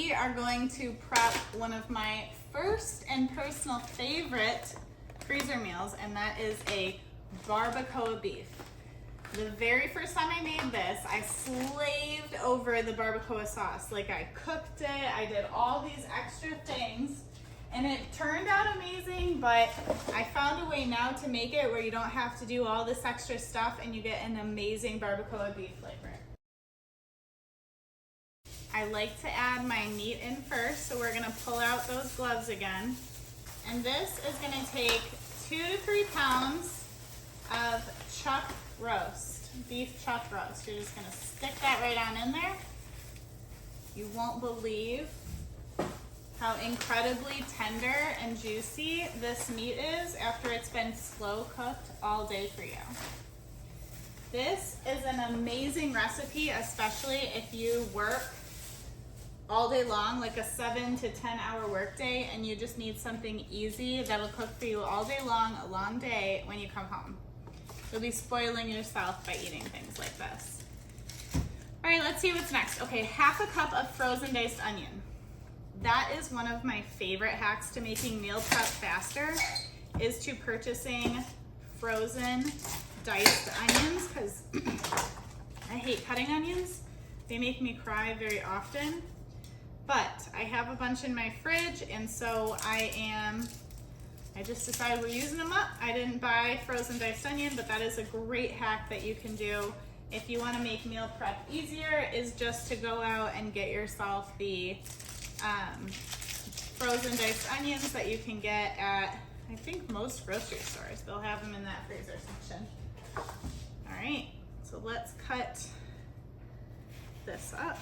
we are going to prep one of my first and personal favorite freezer meals, and that is a barbacoa beef. The very first time I made this, I slaved over the barbacoa sauce. Like, I cooked it, I did all these extra things, and it turned out amazing, but I found a way now to make it where you don't have to do all this extra stuff and you get an amazing barbacoa beef flavor. I like to add my meat in first, so we're gonna pull out those gloves again. And this is gonna take 2 to 3 pounds of chuck roast, beef chuck roast. You're just gonna stick that right on in there. You won't believe how incredibly tender and juicy this meat is after it's been slow cooked all day for you. This is an amazing recipe, especially if you work all day long, like a 7 to 10 hour workday, and you just need something easy that'll cook for you all day long, a long day when you come home. You'll be spoiling yourself by eating things like this. All right, let's see what's next. Okay, 1/2 cup of frozen diced onion. That is one of my favorite hacks to making meal prep faster, is to purchasing frozen diced onions, because I hate cutting onions. They make me cry very often. But I have a bunch in my fridge, and so I just decided we're using them up. I didn't buy frozen diced onion, but that is a great hack that you can do if you want to make meal prep easier, is just to go out and get yourself the frozen diced onions that you can get at, I think, most grocery stores. They'll have them in that freezer section. All right, so let's cut this up.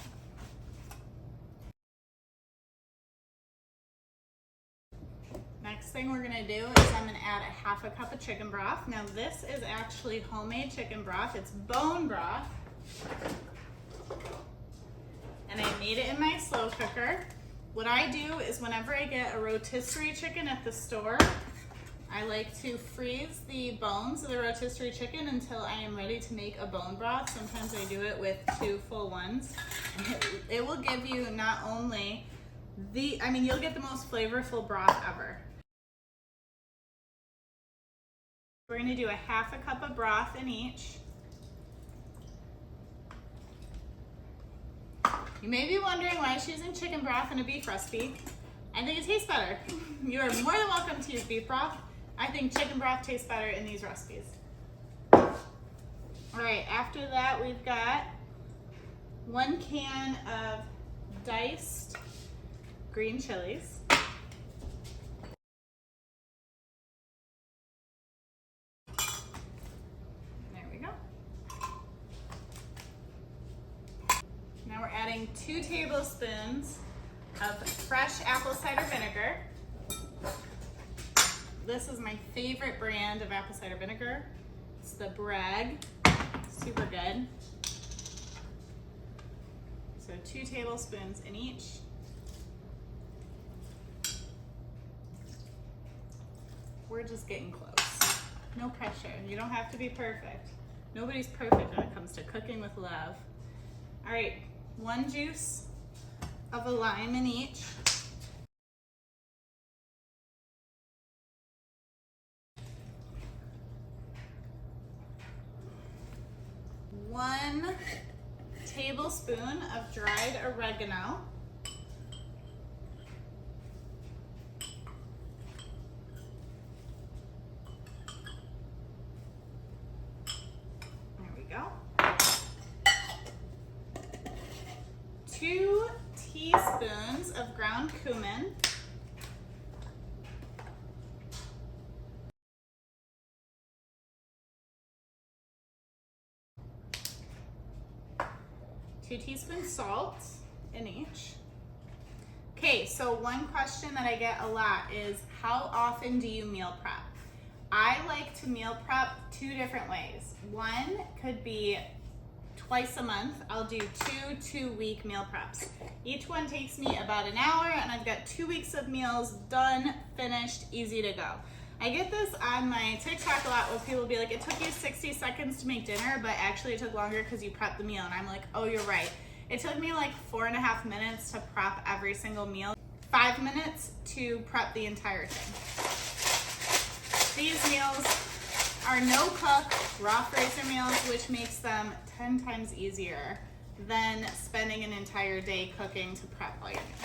Next thing we're gonna do is I'm gonna add 1/2 cup of chicken broth. Now this is actually homemade chicken broth. It's bone broth. And I made it in my slow cooker. What I do is whenever I get a rotisserie chicken at the store, I like to freeze the bones of the rotisserie chicken until I am ready to make a bone broth. Sometimes I do it with 2 full ones. It will give you not only you'll get the most flavorful broth ever. We're gonna do 1/2 cup of broth in each. You may be wondering why she's using chicken broth in a beef recipe. I think it tastes better. You are more than welcome to use beef broth. I think chicken broth tastes better in these recipes. All right, after that we've got 1 can of diced green chilies. There we go. Now we're adding 2 tablespoons of fresh apple cider vinegar. This is my favorite brand of apple cider vinegar. It's the Bragg, super good. So 2 tablespoons in each. We're just getting close. No pressure, you don't have to be perfect. Nobody's perfect when it comes to cooking with love. All right, 1 juice of a lime in each. 1 tablespoon of dried oregano. There we go. 2 teaspoons of ground cumin. 2 teaspoons salt in each. Okay, so one question that I get a lot is, how often do you meal prep? I like to meal prep 2 different ways. One could be twice a month. I'll do 2 2-week meal preps. Each one takes me about an hour, and I've got 2 weeks of meals done, finished, easy to go. I get this on my TikTok a lot where people will be like, it took you 60 seconds to make dinner, but actually it took longer because you prepped the meal. And I'm like, oh, you're right. It took me like 4.5 minutes to prep every single meal, 5 minutes to prep the entire thing. These meals are no cook, raw freezer meals, which makes them 10 times easier than spending an entire day cooking to prep all your meals.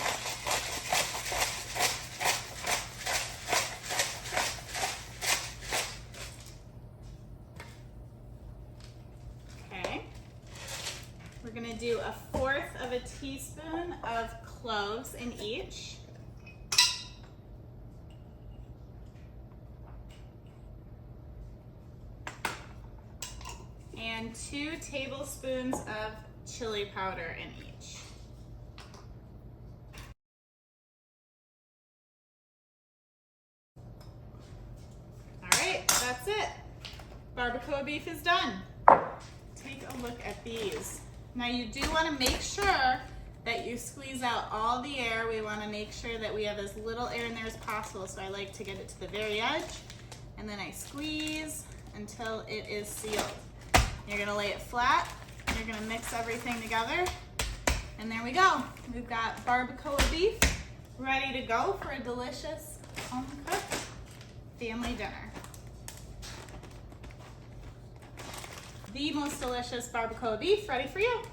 Okay, we're gonna do 1/4 of a teaspoon of cloves in each. And 2 tablespoons of chili powder in each. All right, that's it. Barbacoa beef is done. Take a look at these. Now you do want to make sure that you squeeze out all the air. We want to make sure that we have as little air in there as possible, so I like to get it to the very edge, and then I squeeze until it is sealed. You're gonna lay it flat, you're gonna mix everything together, and there we go. We've got barbacoa beef ready to go for a delicious home-cooked family dinner. The most delicious barbacoa beef ready for you.